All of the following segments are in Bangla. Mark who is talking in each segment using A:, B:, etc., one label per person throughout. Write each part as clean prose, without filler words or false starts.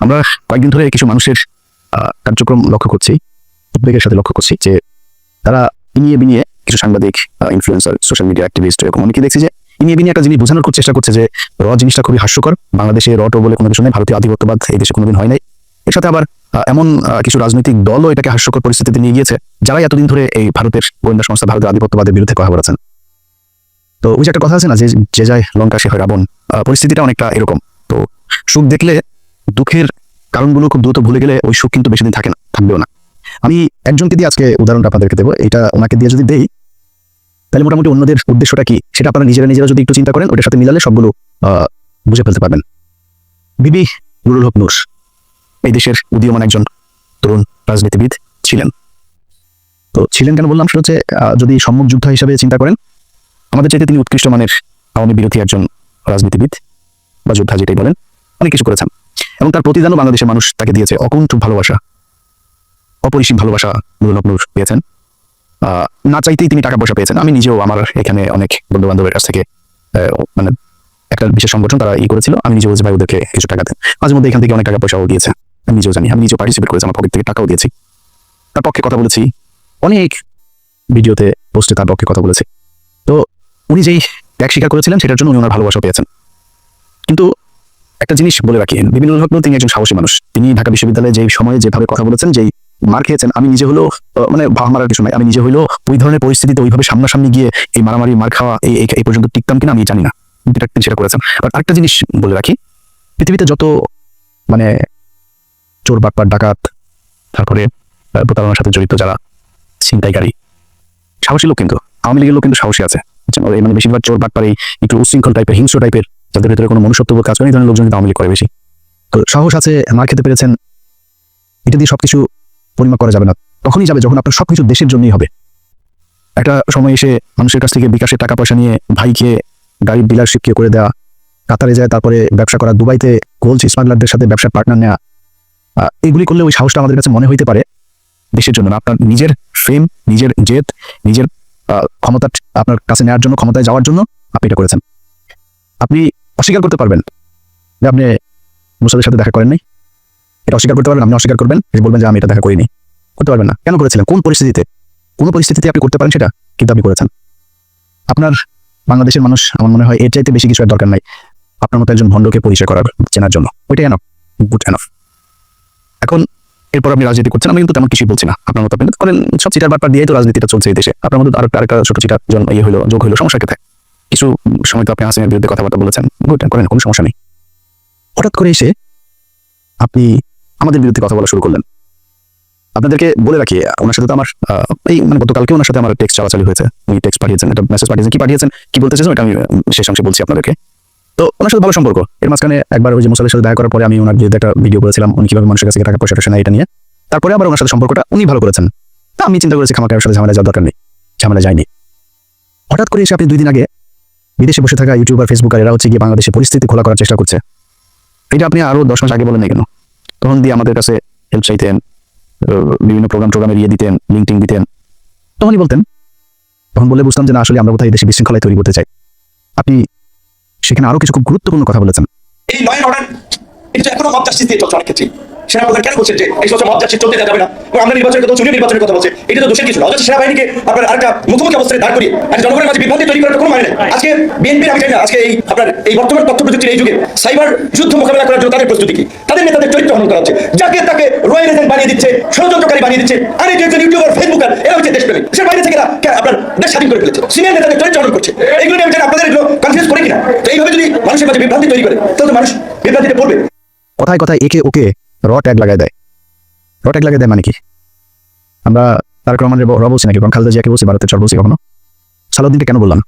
A: আমরা কয়েকদিন ধরে কিছু মানুষের কার্যক্রম লক্ষ্য করছি, উদ্বেগের সাথে লক্ষ্য করছি যে তারা ইনিয়ে বিনিয়ে কিছু সাংবাদিক, ইনফ্লুয়েন্সার, সোশ্যাল মিডিয়া অ্যাক্টিভিস্ট এরকম অনেকে দেখছি যে ইনিয়ে বিনিয়ে একটা জিনিস বোঝানোর চেষ্টা করছে যে জিনিসটা খুবই হাস্যকর, বাংলাদেশে টো বলে কোনো কিছু নেই, ভারতীয় আধিপত্যবাদ এই দেশে কোনোদিন হয় নাই। এর সাথে আবার এমন কিছু রাজনৈতিক দলও এটাকে হাস্যকর পরিস্থিতিতে নিয়ে গিয়েছে যারা এতদিন ধরে এই ভারতের গোয়েন্দা সংস্থা, ভারতের আধিপত্যবাদের বিরুদ্ধে কথা বলেছেন। তো ওই যে একটা কথা আছে না, যে যায় লঙ্কা সে হয় রাবণ, পরিস্থিতিটা অনেকটা এরকম। তো সুখ দেখলে দুঃখের কারণগুলো খুব দ্রুত ভুলে গেলে ওই সুখ কিন্তু বেশি দিন থাকে না, থাকবেও না। আমি একজনকে দিয়ে আজকে উদাহরণটা আপনাদেরকে দেবো। এটা ওনাকে দিয়ে যদি দেই তাহলে মোটামুটি অন্যদের উদ্দেশ্যটা কি সেটা আপনারা নিজেরা যদি একটু চিন্তা করেন, ওটার সাথে মিলালে সবগুলো বুঝে ফেলতে পারবেন। বিবি নুরুল হক নূর এই দেশের উদীয়মান একজন তরুণ রাজনীতিবিদ ছিলেন। তো ছিলেন কেন বললাম, সেটা হচ্ছে যদি সম্মুখ যোদ্ধা হিসাবে চিন্তা করেন, আমাদের চাইতে তিনি উৎকৃষ্ট মানের আওয়ামী বিরোধী একজন রাজনীতিবিদ বা যোদ্ধা যেটাই বলেন, অনেক কিছু করেছেন এবং তার প্রতিদানও বাংলাদেশের মানুষ তাকে দিয়েছে। অকুণ্ঠ ভালোবাসা, অপরিসীম ভালোবাসা নুরুল হক নূর পেয়েছেন। না চাইতেই তিনি টাকা পয়সা পেয়েছেন। আমি নিজেও আমার এখানে অনেক বন্ধু বান্ধবের কাছ থেকে মানে একটা বিশেষ সংগঠন তারা করেছিল, আমি নিজেও যে ভাই ওদেরকে কিছু টাকা দেন, মাঝে মধ্যে এখান থেকে অনেক টাকা পয়সাও দিয়েছে। আমি নিজেও জানি, আমি নিজেও পার্টিসিপেট করেছি, আমার পকেট থেকে টাকাও দিয়েছি, তার পক্ষে কথা বলেছি, অনেক ভিডিওতে পোস্টে তার পক্ষে কথা বলেছি। তো উনি যেই ত্যাগ স্বীকার করেছিলেন সেটার জন্য উনি ওনার ভালোবাসা পেয়েছেন। কিন্তু একটা জিনিস বলে রাখি, বিবি নুরুল হক নূর তিনি একজন সাহসী মানুষ। তিনি ঢাকা বিশ্ববিদ্যালয়ে যেই সময়ে যেভাবে কথা বলেছেন, যেই মার খেয়েছেন, আমি নিজে হলেও মানে মারার কিছু নাই, আমি নিজে হলেও ওই ধরনের পরিস্থিতিতে ওইভাবে সামনাসামনি গিয়ে এই মারামারি মার খাওয়া এই পর্যন্ত টিকতাম কিনা আমি জানি না, তিনি সেটা করেছেন। বাট আরেকটা জিনিস বলে রাখি, পৃথিবীতে যত মানে চোর বাটপার ডাকাত, তারপরে প্রতারণার সাথে জড়িত যারা ছিনতাইকারী, সাহসী লোক কিন্তু আওয়ামী লীগের লোক কিন্তু সাহসী আছে। মানে বেশিরভাগ চোর বাটপার এই একটু উশৃঙ্খল টাইপের, হিংস্র টাইপের, যাদের ভিতরে কোনো মনুষ্যত্ববোধ কাজ করে, এই ধরনের লোকজন কিন্তু আওয়ামী লীগ করে বেশি। তো সাহস আছে, মার খেতে পেরেছেন, এটা দিয়ে সবকিছু পরিমাপ করা যাবে না। তখনই যাবে যখন আপনার সবকিছু দেশের জন্যই হবে। একটা সময় এসে মানুষের কাছ থেকে বিকাশের টাকা পয়সা নিয়ে ভাইকে গাড়ির ডিলারশিপ করে দেওয়া, কাতারে যায় তারপরে ব্যবসা করা, দুবাইতে গোল্ড স্মাগলারদের সাথে ব্যবসার পার্টনার নেওয়া, এগুলি করলে ওই সাহসটা আমাদের কাছে মনে হইতে পারে দেশের জন্য না। আপনার নিজের ফেম, নিজের জেদ, নিজের ক্ষমতা আপনার কাছে নেওয়ার জন্য, ক্ষমতায় যাওয়ার জন্য আপনি এটা করেছেন। আপনি অস্বীকার করতে পারবেন যে আপনি মুসাদের সাথে দেখা করেন নাই, এটা অস্বীকার করতে পারবেন, আপনি অস্বীকার করবেন, বলবেন যে আমি এটা দেখা করিনি। করতে পারবেন না। কেন করেছিলেন, কোন পরিস্থিতিতে? কোনো পরিস্থিতিতে আপনি করতে পারেন সেটা, কিন্তু আপনি করেছেন। আপনার বাংলাদেশের মানুষ আমার মনে হয় এর চাইতে বেশি কিছু দরকার নাই আপনার মতো একজন ভণ্ডকে পরিচয় করার, চেনার জন্য। ওইটাই এনাফ, গুড এনাফ। এখন এরপর আপনি রাজনীতি করছেন, আমি কিন্তু তেমন কিছু বলছি না। আপনার মতো আপনি করেন, সব চিটার বাটপার দিয়েই তো রাজনীতিটা চলছে এই দেশে। আপনার মধ্যে আরেকটা ছোট চিটার যোগ হইলো, সমস্যা কোথায়? কিছু সময় তো আপনি হাসিনের বিরুদ্ধে কথাবার্তা বলেছেন, গুড, করেন, কোনো সমস্যা নেই। হঠাৎ করে এসে আপনি আমাদের বিরুদ্ধে কথা বলা শুরু করলেন। আপনাদেরকে বলে রাখি, ওনার সাথে তো আমার এই মানে গতকালকে ওনার সাথে আমার টেক্সট চালাচালি হয়েছে। উনি টেক্সট পাঠিয়েছেন, একটা মেসেজ পাঠিয়েছেন, কি বলতে চাইছেন এটা আমি শেষ অংশে বলছি আপনাদেরকে। তো ওনার সাথে ভালো সম্পর্ক। এর মাঝখানে একবার ওই যে মুসাদের সাথে দেখা করার পরে আমি ওনার বিরুদ্ধে একটা ভিডিও করেছিলাম, উনি কিভাবে মানুষের কাছে টাকা পয়সা নেয় এটা নিয়ে। তারপরে আবার ওনার সাথে সম্পর্কটা উনি ভালো করেছেন। তা আমি চিন্তা করেছি খামাকার সাথে ঝামেলা যাওয়ার দরকার নেই, ঝামেলা যায়নি। হঠাৎ করে এসে আপনি 2 দিন আগে বিদেশে বসে থাকা ইউটিউবার, ফেসবুকার এরা হচ্ছে গিয়ে বাংলাদেশের পরিস্থিতি খোলা করার চেষ্টা করছে। এটা আপনি আরো 10 মাস আগে বলেন না কেন? তখন দিয়ে আমাদের কাছে হেল্প চাইতেন, বিভিন্ন প্রোগ্রামে দিতেন, লিঙ্কটিং দিতেন, তখনই বলতেন। তখন বলে বুঝতাম যে না, আসলে আমরা কোথায় দেশে বিশৃঙ্খলায় তৈরি করতে চাই। আপনি সেখানে আরো কিছু খুব গুরুত্বপূর্ণ কথা বলেছেন।
B: এই লয়ের অর্ডার এটা এখনো মবজাস্টিস দিয়ে চলছে অনেক ক্ষেত্রে। সেনাপ্রধান কেন বলছেন যে এই সমস্ত মবজাস্টিস চলতে দেওয়া যাবে না? আমরা নির্বাচনের কথা, চুরি নির্বাচনের কথা বলছে, এটা তো দোষের কিছু না। অথচ সেনাবাহিনীকে আপনার আরেকটা মুখোমুখি অবস্থায় দাঁড় করিয়ে একটা জনগণের মাঝে বিভ্রান্তি তৈরি করার কোনো মানে নেই। আজকে বিএনপির, আমি জানি না আজকে এই আপনার এই বর্তমান তথ্য প্রযুক্তির এই যুগে সাইবার যুদ্ধ মোকাবেলা করার জন্য তাদের প্রস্তুতি কি? তাদের নেতাদের চরিত্র হনন করা হচ্ছে, যাকে তাকে রয়্যাল এজেন্ট বানিয়ে দিচ্ছে, ষড়যন্ত্রকারী বানিয়ে দিচ্ছে। আর এই একজন ইউটিউবার, ফেসবুকার, এরা হচ্ছে দেশপ্রেমী। দেশের বাইরে থেকে আপনার দেশ স্বাধীন করে ফেলেছে, সিনিয়র নেতাদের চরিত্র হনন করছে। এইগুলো নিয়ে আমি জানি আপনাদের এগুলো কনফিউজ করে কিনা। তো এইভাবে যদি মানুষের মাঝে বিভ্রান্তি তৈরি করে তাহলে তো মানুষ বিভ্রান্তিতে পড়বে।
A: কথায় কথায় একে ওকে র ট্যাগ লাগায় দেয়। র ট্যাগ লাগায় দেয় মানে কি? আমরা তারেক রহমানের র বলছি নাকি, খালেদা জিয়াকে বলছি, ভারতের চর বলছি কখনো? সালাউদ্দিনকে কেন বললাম?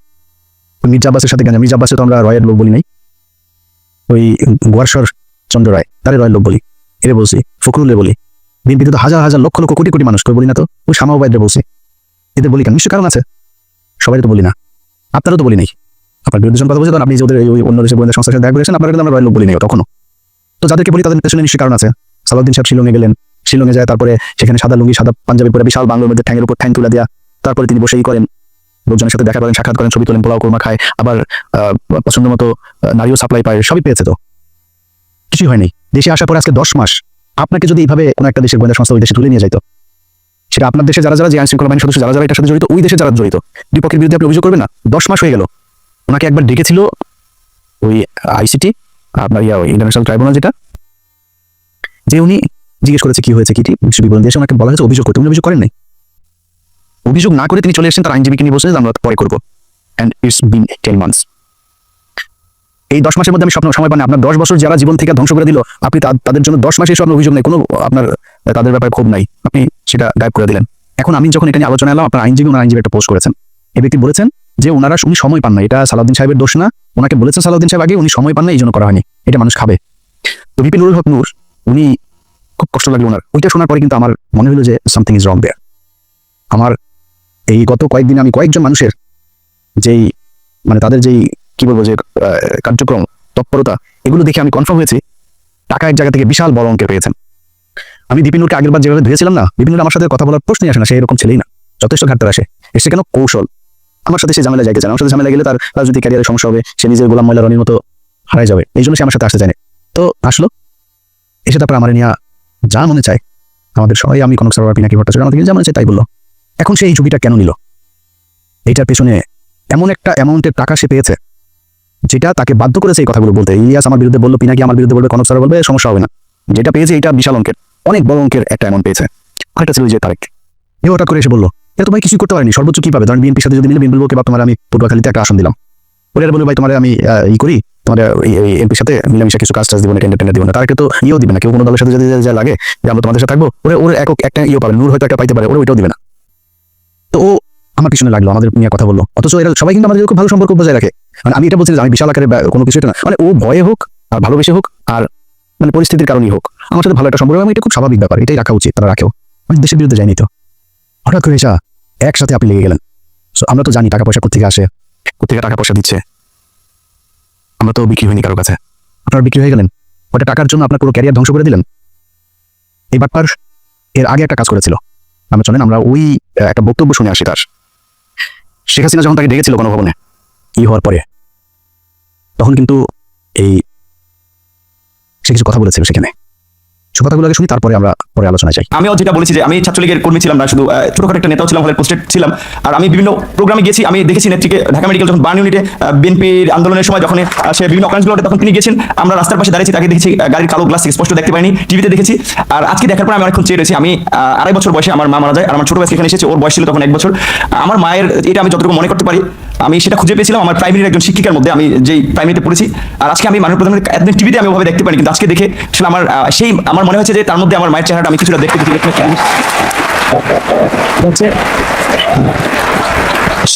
A: মির্জা আব্বাসের সাথে কেন? মির্জা আব্বাসে তো আমরা রয়ের লোক বলি নাই। ওই গোয়ারশ্বর চন্দ্র রায়, তারে রয়ের লোক বলি, এরে বলছি। ফখরুলে বলি। বিএনপিতে তো হাজার হাজার লক্ষ লক্ষ কোটি কোটি মানুষ, কই বলি না তো? ওই শামাওবাইদরে বলছি। এদের বলি কেন? নিশ্চয় কারণ আছে, সবাই তো বলি না। আপনারও তো বলি নাই। আপনার বিরুদ্ধে কথা বলছেন, আপনি যে ওদের ওই অন্য দেশের গোয়েন্দা সংস্থার সাথে দেখা করেছেন, আপনারা কিন্তু আমরা রয়ের লোক বলি নাই তখনও। তো যাদেরকে বলি তাদের পেছনে নিশ্চয়ই কারণ আছে। সালাউদ্দিন সাহেব শিলংয়ে গেলেন, শিলংয়ে যায়, তারপরে সেখানে সাদা লুঙ্গি, সাদা পাঞ্জাবি পরে বিশাল বাংলোর মধ্যে ঠ্যাংয়ের উপর ঠ্যাং তুলে দেয়া, তারপরে তিনি বসেই করেন, লোকজনের সাথে দেখা করেন, সাক্ষাৎ করেন, ছবি তোলেন, পোলাও কোরমা খায়, আবার পছন্দ মতো নারীও সাপ্লাই পায়, সবই পেয়েছে। তো কিছুই হয়নি। দেশে আসার পরে আজকে 10 মাস আপনাকে যদি এইভাবে কোনো একটা দেশের গোয়েন্দা সংস্থা ওই দেশে তুলে নিয়ে যাইতো, সেটা আপনার দেশে যারা যারা যে আইন শৃঙ্খলা বাহিনীর সদস্য যারা যারা এটার সাথে জড়িত, ওই দেশে যারা জড়িত, দুই পক্ষের বিরুদ্ধে আপনি অভিযোগ করবেন না? 10 মাস হয়ে গেল। ওনাকে একবার ডেকেছিল ওই আইসিটি, আপনার ওই ইন্টারন্যাশনাল ট্রাইব্যুনাল, যেটা যে উনি জিজ্ঞেস করেছে কি হয়েছে, কি কিছু বিবরণ দিয়েছে, ওনাকে বলা হয়েছে অভিযোগ করতে, উনি অভিযোগ করেন নাই। অভিযোগ না করে তিনি চলে এসেছেন, তার আইনজীবীকে নিয়ে বসে আমরা পরে করবো। And it's been 10 months. এই 10 মাসের মধ্যে আমি সময় পান, আপনার 10 বছর যারা জীবন থেকে ধ্বংস করে দিল, আপনি তাদের জন্য 10 মাসে এসব অভিযোগ নেই, কোনো আপনার তাদের ব্যাপারে ক্ষোভ নাই, আপনি সেটা গায়েব করে দিলেন। এখন আমি যখন এটা নিয়ে আলোচনা এলাম, আপনার ওনার আইনজীবী একটা পোস্ট করেছেন, এই ব্যক্তি বলেছেন যে উনি সময় পান না, এটা সালাউদ্দিন সাহেবের দোষ না, ওনাকে বলেছেন সালাউদ্দিন সাহেব আগে, উনি সময় পান না, এই জন্য করা হয়নি, এটা মানুষ খাবে। তো বিপিন নুরুল হক নূর, উনি খুব কষ্ট লাগলো ওনার, ওইটা শোনার পরে কিন্তু আমার মনে হলো যে সামথিং ইজ রং দেয়ার। আমার এই গত কয়েকদিন আমি কয়েকজন মানুষের যেই মানে তাদের যেই কি বলবো যে কার্যক্রম, তৎপরতা, এগুলো দেখে আমি কনফার্ম হয়েছি টাকা এক জায়গা থেকে বিশাল বড় অঙ্কের পেয়েছেন। আমি বিপিনুরকে আগের বার যেভাবে ধুয়েছিলাম না, বিপিনুর আমার সাথে কথা বলার প্রশ্নই আসে না, সে এরকম ছেলেই না, যথেষ্ট ঘাটতে আসে। এসে কেন কৌশল, আমার সাথে সে ঝামেলা জায়গা চায়, আমার সাথে ঝামেলা গেলে তার রাজনৈতিক ক্যারিয়ারে সমস্যা হবে, সে নিজের গোলাম ময়লা রনির মতো হারাই যাবে, এই জন্য সে আমার সাথে আসতে চায় না। তো আসলো, এসে তারপর আমার নিয়ে যা মনে চায়, আমাদের সবাই, আমি কনক সরোবর, পিনাকি ভট্টাচার্য, আমাদের যা মনে চায় তাই বললো। এখন সে এই ঝুঁকিটা কেন নিল? এইটার পেছনে এমন একটা অ্যামাউন্টের টাকা সে পেয়েছে যেটা তাকে বাধ্য করেছে এই কথাগুলো বলতে। ইলিয়াস আমার বিরুদ্ধে বললো, পিনাকি আমার বিরুদ্ধে বলবে, কনক সরোবর বলবে, সমস্যা হবে না। যেটা পেয়েছে এটা বিশাল অঙ্কের, অনেক বড় অঙ্কের একটা অ্যামাউন্ট পেয়েছে। আরেকটা ছিল যে তারেক, এ হঠাৎ করে এসে বললো, এটা তো ভাই কিছুই করতে পারেনি, সর্বোচ্চ কি পাবে? ধরেন বিএনপির সাথে যদি নিলে বিএনপি বলবো, তোমার আমি পটুয়াখালীতে একটা আসন দিলাম, ওরা বলবে ভাই তোমার আমি করি, তোমার এমপির সাথে মিলামিশা কিছু কাজ টাজ দিব না, টেন্ডার দিব না। তারকে তো ইয়েও দিবে না, কেউ কোনো দলের সাথে যদি যা লাগে যে আমরা তোমাদের সাথে থাকবো, ওর একটা ইয়েও পাবে, নূর হয়তো একটা পাইতে পারে, ওরা ওইটাও দিবে না। তো ও আমার পিছনে লাগলো, আমাদের নিয়ে কথা বললো, অথচ এরা সবাই কিন্তু আমাদের খুব ভালো সম্পর্ক বজায় রাখে। মানে আমি এটা বলছি যে আমি বিশাল আকারে কোনো কিছু এটা না, মানে ও ভয়ে হোক আর ভালোবেসে হোক আর মানে পরিস্থিতির কারণেই হোক, আমার সাথে ভালো একটা সম্পর্ক, আমি এটা খুব স্বাভাবিক ব্যাপার, এটাই রাখা উচিত, তারা রাখেও। আমি দেশের বিরুদ্ধে যাইনি। তো হঠাৎ করে এসা একসাথে আপনি লেগে গেলেন। সো আমরা তো জানি টাকা পয়সা কোথেকে আসে, কোথেকে টাকা পয়সা দিচ্ছে, আমরা তো বিক্রি হয়নি কারো কাছে, আপনারা বিক্রি হয়ে গেলেন, ওটা টাকার জন্য আপনার পুরো ক্যারিয়ার ধ্বংস করে দিলেন। এই ব্যাপার এর আগে একটা কাজ করেছিল, আমরা চলেন আমরা ওই একটা বক্তব্য শুনে আসি তার। শেখ হাসিনা যখন তাকে ডেকেছিল গণভবনে হওয়ার পরে, তখন কিন্তু সে কিছু কথা বলেছিল সেখানে, কথাগুলো আগে শুনি, তারপরে আমরা পরে আলোচনায় যাই।
B: আমিও যেটা বলেছি যে আমি ছাত্রলীগের কর্মী ছিলাম না, শুধু ছোটখাটো একটা নেতাও ছিলাম, হলে পোস্টেড ছিলাম। আর আমি বিভিন্ন প্রোগ্রামে গেছি, আমি দেখেছি নেত্রীকে ঢাকা মেডিকেল যখন বার্ন ইউনিটে বিএনপির আন্দোলনের সময় যখন সে বিভিন্ন অকারেন্সগুলোতে তখন তিনি গেছেন, আমরা রাস্তার পাশে দাঁড়িয়েছি, তাকে দেখেছি, গাড়ির কালো গ্লাস স্পষ্ট দেখতে পাইনি, টিভিতে দেখেছি। আর আজকে দেখার পর আমি অনেকক্ষণ চেয়ে রয়েছি। আমি 2.5 বছর বয়সে আমার মা মারা যায়, আর আমার ছোট ভাই এখানে এসেছে, ওর বয়স ছিল তখন 1 বছর। আমার মায়ের এটা আমি যতটুকু মনে করতে পারি, আমি সেটা খুঁজে পেয়েছিলাম আমার প্রাইমারির একজন শিক্ষিকার মধ্যে, আমি যেই প্রাইমারিতে পড়েছি। আর আজকে আমি মাননীয় প্রধানমন্ত্রী একদিন টিভিতে আমি ওভাবে দেখতে পাইনি, কিন্তু আজকে দেখে আসলে আমার মনে হয়েছে যে তার মধ্যে আমার মায়ের চেহারাটা আমি কিছুটা দেখতে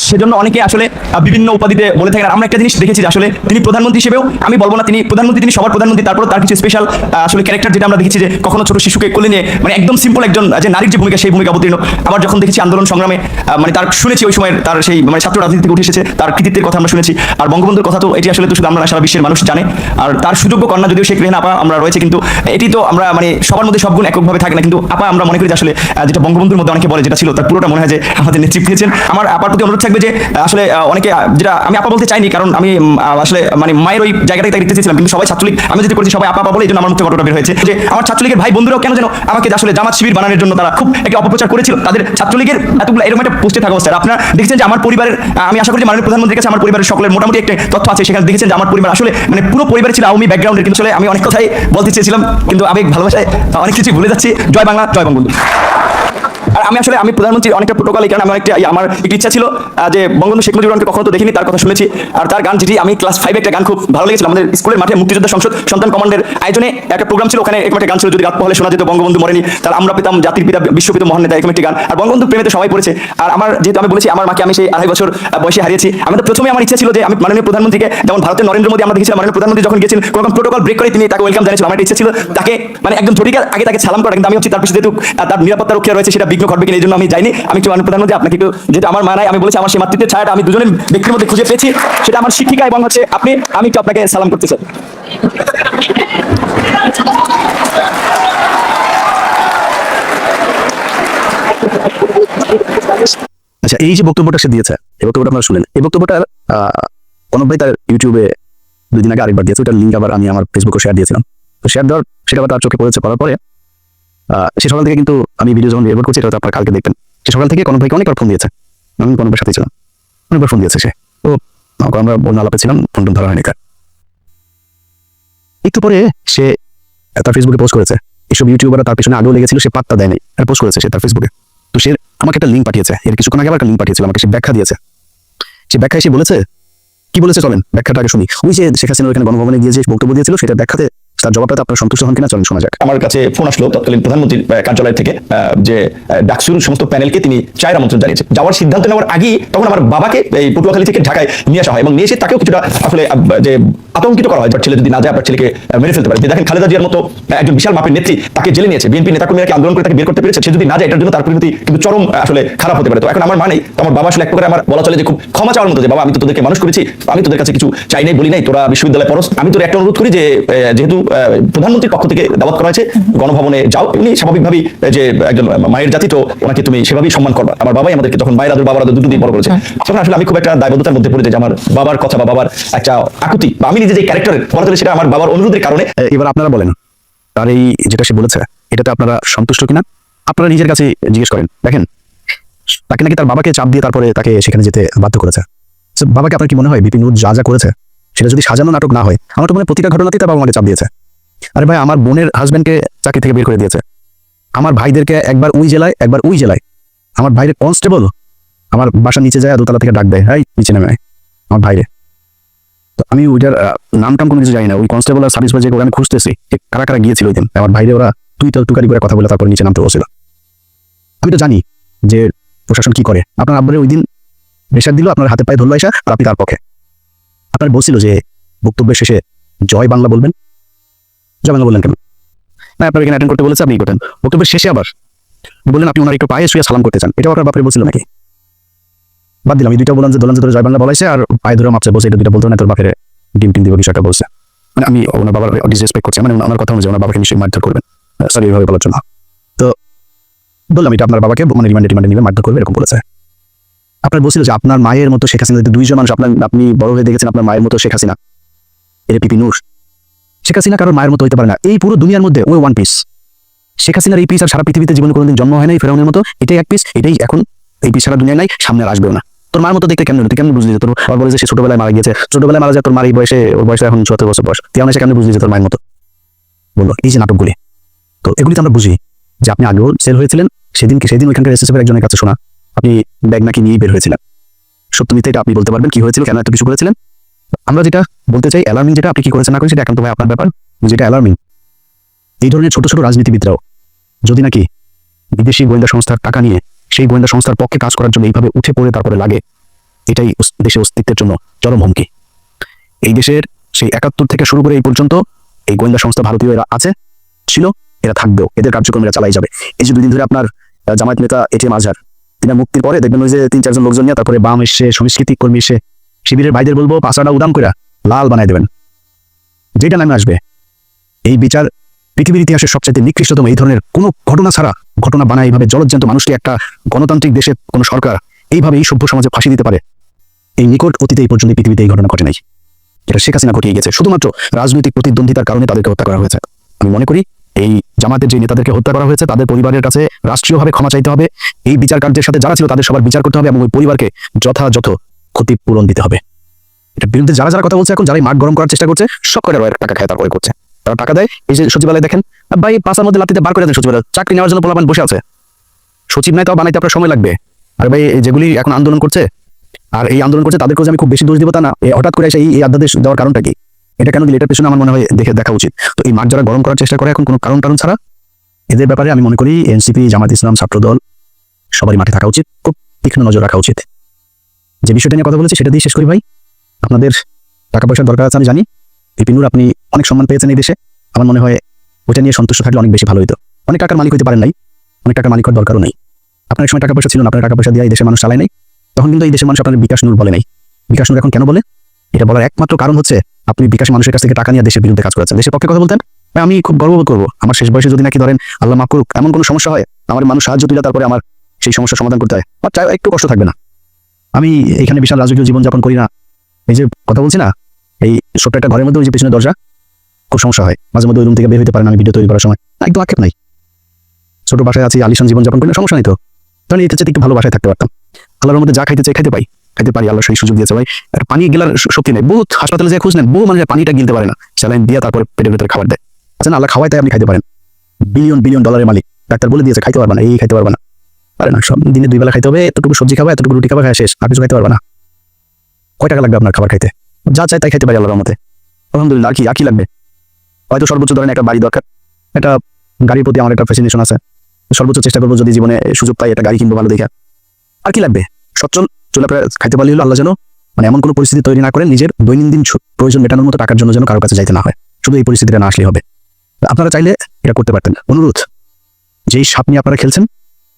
B: সেজন্য অনেকে আসলে বিভিন্ন উপাধিতে বলে থাকেন। আমরা একটা জিনিস দেখেছি যে আসলে তিনি প্রধানমন্ত্রী হিসেবেও, আমি বলবো না তিনি প্রধানমন্ত্রী, তিনি সবার প্রধানমন্ত্রী, তারপর তার কিছু স্পেশাল আসলে ক্যারেক্টার যেটা আমরা দেখেছি যে কখনো ছোট শিশুকে কোলে নিয়ে মানে একদম সিম্পল একজন যে নারীর যে ভূমিকা, সেই ভূমিকা অবতীর্ণ। আবার যখন দেখেছি আন্দোলন সংগ্রামে মানে তার শুনেছি ওই সময় তার সেই মানে ছাত্র রাজনীতি থেকে উঠে এসেছে, তার কৃতিত্বের কথা আমরা শুনেছি। আর বঙ্গবন্ধুর কথা তো এটি আসলে তো শুধু আমরা সারা বিশ্বের মানুষ জানে। আর তার সুযোগ্য কন্যা যদিও শেখ রেহানা আপা আমরা রয়েছে, কিন্তু এটি তো আমরা মানে সবার মধ্যে সব গুণ এককভাবে থাকে না, কিন্তু আপা আমরা মনে করি যে আসলে যেটা বঙ্গবন্ধুর মধ্যে অনেকে বলে যেটা ছিল, তার পুরোটা মনে হয় যে আমাদের নেতৃত্ব দিয়েছেন। আমার আপার প্রতি অনুরোধ থাকবে যে আসলে অনেকে যেটা আমি আপা বলতে চাইনি, কারণ আমি আসলে মানে মায়ের ওই জায়গাটাই তাই দেখতে চেয়েছিলাম, কিন্তু সবাই ছাত্রলীগ আমি যেটা করেছি সবাই আপা বলে, এই জন্য আমার মুখে ঘটনা বের হয়েছে যে আমার ছাত্রলীগের ভাই বন্ধুরাও কেন যেন আমাকে আসলে জামাত শিবির বানানোর জন্য তারা খুব একটা অপপ্রচার করেছিল। তাদের ছাত্রলীগের এতগুলো এরকম একটা পোস্টে থাকা অবস্থায় আপনারা দেখছেন যে আমার পরিবারের, আমি আশা করি যে মাননীয় প্রধানমন্ত্রীর কাছে আমার পরিবারের সকলের মোটামুটি একটা তথ্য আছে, সেখানে দেখেছেন যে আমার পরিবার আসলে মানে পুরো পরিবার ছিল আওয়ামী ব্যাকগ্রাউন্ডের। কিন্তু আসলে আমি অনেক কথাই বলতে চেয়েছিলাম, কিন্তু আবেগ ভালোবাসায় অনেক কিছু ভুলে যাচ্ছি। জয় বাংলা, জয় বঙ্গবন্ধু। আর আমি প্রধানমন্ত্রী অনেকটা প্রোটোকল, এই কারণে আমার একটা ইচ্ছা ছিল যে বঙ্গবন্ধু শেখ মুজিবুর রহমানকে কখনো তো দেখিনি, তার কথা শুনেছি। আর তার গান যেটি আমি ক্লাস 5 একটা গান খুব ভালো লেগেছিল, আমাদের স্কুলের মাঠে মুক্তিযোদ্ধা সংসদ সন্তান কমান্ডের আয়োজনে একটা প্রোগ্রাম ছিল, ওখানে এরকম একটা গান ছিল, যদি রাত পহলে শোনা যেত বঙ্গবন্ধু মরেনি, তার আমরা পেতাম জাতির পিতা বিশ্বপিত মহান নেতা, এরকম একটি গান। আর বঙ্গবন্ধু প্রেমেতে সবাই পড়েছে। আর আমার যেহেতু আমি বলেছি আমার মাকে আমি সেই 2.5 বছর বয়সে হারিয়েছি, আমি তো প্রথমে আমার ইচ্ছা ছিল যে আমি মাননীয় প্রধানমন্ত্রীকে, যেমন ভারতের নরেন্দ্র মোদী আমরা দেখেছিলাম, মাননীয় প্রধানমন্ত্রী যখন গেছেন কোনো প্রোটোকল ব্রেক করে তিনি তাকে ওয়েলকাম জানিয়েছিল, আমার ইচ্ছা ছিল তাকে মানে একদম ঝটিকার আগে তাকে সালাম করা, কিন্তু আমি হচ্ছে তার পিছনে যেহেতু তার নিরাপত্তা রক্ষা রয়েছে সেটা বিঘ্ন ঘটবে কিনা, এই জন্য আমি যাইনি। আমি একটু মাননীয় প্রধানমন্ত্রী আপনাকে একটু, যেহেতু আমার মা নাই, আমি বলেছি আমার সেই মাতৃত্বের ছায়াটা আমি দুজনের ব্যক্তির মধ্যে খুঁজে পেয়েছি, সেটা আমার শিক্ষিকা এবং হচ্ছে আপনি, আমি একটু আপনাকে সালাম করতে চাই।
A: আচ্ছা, এই যে বক্তব্যটা সে দিয়েছে, এই বক্তব্যটা আপনারা শুনলেন, এই বক্তব্যটার কনক ভাই তার ইউটিউবে 2 দিন আগে আরেকবার দিয়েছে, ওটার লিঙ্ক আবার আমি আমার ফেসবুকে শেয়ার দিয়েছিলাম। তো শেয়ার দেওয়ার সেটা আবার তার চোখে পড়েছে, পড়ার পরে সে সকাল থেকে কিন্তু আমি ভিডিও যখন রেকর্ড করছি এটা হয়তো আপনার কালকে দেখবেন, সে সকাল থেকে কনক ভাইকে অনেকবার ফোন দিয়েছে, আমি কনকের সাথে ছিলাম, অনেকবার ফোন দিয়েছে সে। তো আমরা বন্যা আলাপে ছিলাম, ফোন টোন ধরা হয়নি তার। একটু পরে সে তার ফেসবুকে পোস্ট করেছে, এসব ইউটিউবাররা তার পিছনে আগেও লেগেছিল, সে পাত্তা দেয়নি, আর পোস্ট করেছে সে তার ফেসবুকে। তো সে আমাকে একটা লিঙ্ক পাঠিয়েছে, এর কিছুক্ষণ আগে আবার একটা লিঙ্ক পাঠিয়েছিল আমাকে, সে ব্যাখ্যা দিয়েছে। সে ব্যাখ্যায় সে বলেছে, কি বলেছে চলেন ব্যাখ্যাটা আগে শুনি। ওই যে শেখ হাসিনা ওখানে গণভবনে গিয়ে যে বক্তব্য দিয়েছিল সেটা ব্যাখ্যাতে তার জবাবটাতে আপনার সন্তুষ্ট হন কিনা চলেন শোনা যাক।
B: আমার কাছে ফোন আসলো তৎকালীন প্রধানমন্ত্রীর কার্যালয় থেকে, যে ডাকসুর সমস্ত প্যানেলকে তিনি চায়ের আমন্ত্রণ জানিয়েছে। যাওয়ার সিদ্ধান্ত নেওয়ার আগেই তখন আমার বাবাকে এই পটুয়াখালী থেকে ঢাকায় নিয়ে আসা হয় এবং নিয়ে এসে তাকেও কিছুটা আসলে যে আতঙ্কিত করা হয়, যার ছেলে যদি না যায় আপনার ছেলেকে মেরে ফেলতে পারে। যে দেখেন খালেদা জিয়ার মতো একজন বিশাল মাপের নেত্রী, তাকে জেলে নিয়েছে, বিএনপি নেতাকর্মীরা আন্দোলন করে তাকে বের করতে পেরেছে, সে যদি না যায় এটার জন্য তার পরিণতি কিন্তু চরম আসলে খারাপ হতে পারে। তো এখন আমার মানে আমার বাবা আসলে এক প্রকার আমার বলা চলে যে খুব ক্ষমা চাওয়ার মতো, যে বাবা আমি তো তোদেরকে মানুষ করেছি, আমি তোদের কাছে কিছু চাই নাই বলি নাই, তোরা বিশ্ববিদ্যালয়ে পড়স, আমি তোর একটা অনুরোধ করি যে যেহেতু প্রধানমন্ত্রীর পক্ষ থেকে দাওয়াত করা হয়েছে গণভবনে যাও, উনি স্বাভাবিকভাবেই যে একজন মায়ের জাতি, তো ওনাকে তুমি সেভাবেই সম্মান করবা। আমার বাবাই আমাদেরকে তখন মায়ের আদর বাবার আদর দুটো দিয়ে বড় করেছে, তখন আসলে আমি খুব একটা দায়বদ্ধতার মধ্যে পড়ে যাই যে আমার বাবার কথা বা বাবার একটা আকুতি বা আমি নিজে যে ক্যারেক্টারের বলা চলে সেটা আমার বাবার অনুরোধের কারণে।
A: এবার আপনারা বলেন তার এই যেটা সে বলেছে এটাতে আপনারা সন্তুষ্ট কিনা, আপনারা নিজের কাছে জিজ্ঞেস করেন। দেখেন তাকে নাকি তার বাবাকে চাপ দিয়ে তারপরে তাকে সেখানে যেতে বাধ্য করেছে। বাবাকে আপনার কি মনে হয় বিপিন যা যা করেছে সেটা যদি সাজানো নাটক না হয়? আমার তো মনে হয় প্রতিটা ঘটনাতেই তার বাবা আমাকে চাপ দিয়েছে। আরে ভাই, আমার বোনের হাজব্যান্ডকে চাকরি থেকে বের করে দিয়েছে, আমার ভাইদেরকে একবার ওই জেলায় একবার ওই জেলায়, আমার ভাইরে কনস্টেবল আমার বাসার নিচে যায় দোতলা থেকে ডাক দেয়, এই নিচে নেমে আয়, আমার ভাইরে। তো আমি ওইটার নাম টাম কোনো কিছু জানি না, ওই কনস্টেবল আর সার্ভিস বাজে আমি খুঁজতেছি কারা কারা গিয়েছিল ওই দিন আমার ভাইরে, ওরা টুকারি করে কথা বলে তারপর নিচে নামতে বসছিল। আমি তো জানি যে প্রশাসন কি করে। আপনার আব্বারে ওই দিন প্রেশার দিল, আপনার হাতে পায়ে ধরলো এসা, আর আপনি তার পক্ষে। আপনার বলছিল যে বক্তব্যের শেষে জয় বাংলা বলবেন, জয় বাংলা বললেন কেন? না, আপনার এখানে অ্যাটেন্ড করতে বলেছে, আপনি করতেন। বক্তব্যের শেষে আবার বললেন আপনি ওনার একটু পায়ে শুয়ে সালাম করতে চান, এটাও আপনার বাপরে বলছিল নাকি? বাদ দিলাম, এই দুইটা বললাম যে তোর জয় বাংলা বলাইছে আর পায়ে ধরে মাপছে বলছে, এটা দুইটা বলতো না তোর বাপের ডিম টিম দিব বিষয়টা বলছে। মানে আমি ওনার বাবার ডিসরেসপেক্ট করছি, মানে ওনার কথা অনুযায়ী ওনার বাবাকে নিশ্চয়ই মারধর করবেন, সরি এইভাবে বলার জন্য। তো বললাম এটা আপনার বাবাকে মানে রিমান্ডে নিবে, মারধর করবে এরকম বলেছে। আপনার বলছিল যে আপনার মায়ের মতো শেখ হাসিনা, দুইজন মানুষ আপনি বড় হয়ে দেখেছেন আপনার মায়ের মতো শেখ হাসিনা, এটা পিপি নূর। শেখ হাসিনা কারোর মায়ের মতো হইতে পারে না, এই পুরো দুনিয়ার মধ্যে ওই ওয়ান পিস। শেখ হাসিনার এই পিস আর সারা পৃথিবীতে জীবনে কোনোদিন জন্ম হয় নাই, ফেরাউনের মতো এটাই এক পিস, এটাই এখন এই পিস সারা দুনিয়ায় নাই, সামনে আর আসবেও না। তোর মায়ের মতো দেখতে কেমন, তুই কেমন বুঝলি যে তোর বাবা বলে যে সে ছোটবেলায় মারা গিয়েছে, ছোটবেলায় মারা যায় তোর মার এই বয়সে, ওর বয়সে এখন ৭৪ বছর বয়স, তুই এসে কেমন বুঝলি যে তোর মায়ের মতো? বললো এই যে নাটকগুলি, তো এগুলি তো আমরা বুঝি যে আপনি আগেও সেল হয়েছিলেন, সেদিন ওইখানকার এসএসএফের একজনের কাছে শোনা আপনি ব্যাগ নাকি নিয়ে বের হয়েছিলেন। সত্য মিথ্যা এটা আপনি বলতে পারবেন, কি হয়েছিল, কেন এত কিছু করেছিলেন। আমরা যেটা বলতে চাই অ্যালার্মিং, যেটা আপনি কি করেছেন না করেছেন সেটা একান্ত ভাই আপনার ব্যাপার, যেটা অ্যালার্মিং এই ধরনের ছোট ছোট রাজনীতিবিদরাও যদি নাকি বিদেশি গোয়েন্দা সংস্থার টাকা নিয়ে সেই গোয়েন্দা সংস্থার পক্ষে কাজ করার জন্য এইভাবে উঠে পড়ে তারপরে লাগে, এটাই দেশের অস্তিত্বের জন্য চরম হুমকি। এই দেশের সেই ৭১ থেকে শুরু করে এই পর্যন্ত এই গোয়েন্দা সংস্থা ভারতীয় এরা আছে, ছিল, এরা থাকবেও, এদের কার্যক্রম এরা চালাই যাবে। এই যে 2 দিন ধরে আপনার জামায়াত নেতা এটিএম আজহার তিনি মুক্তির পরে দেখবেন ওই যে 3-4 জন লোকজন নিয়ে তারপরে বাম এসে সংস্কৃতিক কর্মী এসে শিবিরের ভাইদের বলবো পাঁচড়া উদাম করে লাল বানাই দেবেন, যেটা নামে আসবে এই বিচার পৃথিবীর ইতিহাসের সবচেয়ে নিকৃষ্টতম এই ধরনের কোনো ঘটনা ছাড়া ঘটনা বানায় এইভাবে জলজ্যান্ত মানুষকে একটা গণতান্ত্রিক দেশে কোনো সরকার এইভাবে এই সভ্য সমাজে ফাঁসি দিতে পারে, এই নিকট অতীতে এই পর্যন্ত পৃথিবীতে এই ঘটনা ঘটে নাই। এটা শেখ হাসিনা ঘটিয়ে গেছে, শুধুমাত্র রাজনৈতিক প্রতিদ্বন্দ্বিতার কারণে তাদেরকে হত্যা করা হয়েছে। আমি মনে করি এই জামাতের যে নেতাদেরকে হত্যা করা হয়েছে তাদের পরিবারের কাছে রাষ্ট্রীয়ভাবে ক্ষমা চাইতে হবে, এই বিচার কার্যের সাথে যারা ছিল তাদের সবার বিচার করতে হবে এবং ওই পরিবারকে যথাযথ ক্ষতিপূরণ দিতে হবে। এটার বিরুদ্ধে যারা যারা কথা বলছে এখন, যারা মাঠ গরম করার চেষ্টা করছে, সব করে টাকা খায় তারপরে করছে, তারা টাকা দেয়। এই যে সচিবালয় দেখেন ভাই, পাঁচার মধ্যে লাতিতে বার করে দেন সচিবালয়, চাকরি নেওয়ার জন্য পোলাপান বসে আছে, সচিব নাই তাও বানাইতে আপনার সময় লাগবে। আর ভাই যেগুলি এখন আন্দোলন করছে আর এই আন্দোলন করছে তাদেরকেও যে আমি খুব বেশি দোষ দিব তা না, হঠাৎ করে এসে এই আধ্যাদেশ দেওয়ার কারণটা কি, এটা কেন দিলে, এটার পেছনে আমার মনে হয় দেখা উচিত। তো এই মাঠ যারা গরম করার চেষ্টা করে এখন কোনো কারণ ছাড়া, এদের ব্যাপারে আমি মনে করি এনসিপি, জামাত ইসলাম, ছাত্রদল সবারই মাঠে থাকা উচিত, খুব তীক্ষ্ণ নজর রাখা উচিত। যে বিষয়টা নিয়ে কথা বলেছি সেটা দিয়ে শেষ করি ভাই। আপনাদের টাকা পয়সার দরকার আছে আমি জানি, বিপিন নূর আপনি অনেক সম্মান পেয়েছেন এই দেশে, আমার মনে হয় ওইটা নিয়ে সন্তুষ্ট থাকলে অনেক বেশি ভালো হতো। অনেক টাকার মালিক হতে পারেন নাই, অনেক টাকার মালিক হওয়ার দরকারও নেই। আপনার সময় টাকা পয়সা ছিল না, আপনার টাকা পয়সা দিয়ে এই দেশের মানুষ চালায় নাই, তখন কিন্তু এই দেশের মানুষ আপনার বিকাশ নূর বলে নাই। বিকাশ নূর এখন কেন বলে, এটা বলার একমাত্র কারণ হচ্ছে আপনি বিকাশ মানুষের কাছ থেকে টাকা নিয়ে দেশের বিরুদ্ধে কাজ করেছেন। দেশের পক্ষে কথা বলতেন, আমি খুব গর্ববোধ করবো আমার শেষ বয়সে যদি নাকি ধরেন আল্লাহ মাফ করুক এমন কোনো সমস্যা হয়, আমার মানুষ সাহায্য তুলে তারপরে আমার সেই সমস্যার সমাধান করতে হয়, আর চাই একটু কষ্ট থাকবে না। আমি এখানে বিশাল রাজকীয় জীবনযাপন করি না, এই যে কথা বলছি না, এই ছোট্ট একটা ঘরের মধ্যে ওই যে পিছনে দরজা, খুব সমস্যা হয়, মাঝে মধ্যে ওই রুম থেকে বের হতে পারেন আমি ভিডিও তৈরি করার সময়, একদম আক্ষেপ নাই। ছোট বাসায় আছি, আলিশান জীবনযাপন করি না, সমস্যা নেই তো। তাহলে এটা চেয়ে একটু ভালো বাসায় থাকতে পারতাম। আল্লাহর মধ্যে যা খাইতে চাই খাইতে পারি, আল্লাহ সেই সুযোগ দিয়েছে ভাই। আর পানি গেলার শক্তি নেই, বহুত হাসপাতালে যে খোঁজ নেন, বহু মানুষ পানিটা গিলতে পারে না, স্যালাইন দিয়ে তারপরে পেটের ভেতরে খাবার দেয়। আচ্ছা না, আল্লাহ খাওয়াই তাই আপনি খাইতে পারেন, বিলিয়ন বিলিয়ন ডলারের মালিক, ডাক্তার বলে দিয়েছে খাইতে পারবা না, এই খাইতে পারবা না, পারে না, সব দিনে 2 বেলা খাইতে হবে, এতটুকু সবজি খাবা, এতটুকু রুটি খাবা, খাওয়া শেষ, আর কিছু খাইতে পারবা না। কয় টাকা লাগবে আপনার খাবার খাইতে? যা চাই তাই খাইতে পারি আল্লাহর রহমতে, আলহামদুলিল্লাহ। আর কি লাগবে? হয়তো সর্বোচ্চ ধরেন একটা বাড়ি দরকার, একটা গাড়ির প্রতি আমার একটা ফ্যাসিনেশন আছে, সর্বোচ্চ চেষ্টা করবো যদি জীবনে সুযোগ পাই একটা গাড়ি কিনবো ভালো দেখা। আর কি লাগবে? সচ্ছল চলাফেরা খাইতে পারলে হলো, আল্লাহ যেন মানে এমন কোনো পরিস্থিতি তৈরি না করেন নিজের দৈনন্দিন প্রয়োজন মেটানোর মতো টাকার জন্য যেন কারো কাছে যাইতে না হয়, শুধু এই পরিস্থিতিটা না আসলেই হবে। আপনারা চাইলে এটা করতে পারতেন। অনুরোধ, যেই সাপ নিয়ে আপনারা খেলছেন,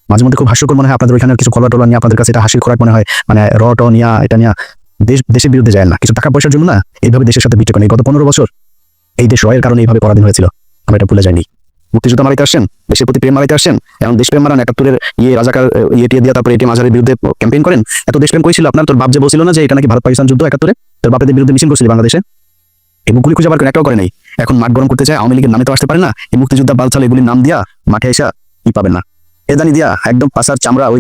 A: মাঝে মধ্যে খুব হাস্যকর মনে হয় আপনাদের ওইখানে কিছু কলা টলা নিয়ে আপনাদের কাছে এটা হাসির খোরাক মনে হয়, মানে ট নিয়ে এটা নিয়ে দেশের বিরুদ্ধে যায় না, কিছু টাকা পয়সার জন্য না এইভাবে দেশের সাথে বিট্রে করেন। গত 15 বছর এই দেশ রয়ের কারণে এইভাবে পরাধীন হয়েছিল, আমরা এটা ভুলে যাইনি। মুক্তিযোদ্ধা মারাইতে আসছেন, দেশের প্রতি প্রেম মারাইতে আসছেন, এখন দেশপ্রেম মারান, 71-এর রাজাকার টিয়ে দিয়ে তারপরে এটিএম আজহারের বিরুদ্ধে ক্যাম্পেইন করেন। এত দেশপ্রেম করেছিল আপনার, তোর বাপ যে বলছিল না যে এটা নাকি ভারত পাকিস্তান যুদ্ধ 71-এ, তোর বাপেদের বিরুদ্ধে মিছিল করছিল বাংলাদেশে, এই মুখগুলি খুঁজে আবার একটাও করে নাই। এখন মাঠ গরম করতে চায়, আওয়ামী লীগের নামে তো আসতে পারে না, এই মুক্তিযোদ্ধা বালছাল এগুলির নাম দিয়া মাঠে এসা কি পাবেন না, এদানি দিয়া একদম পাশার চামড়া ওই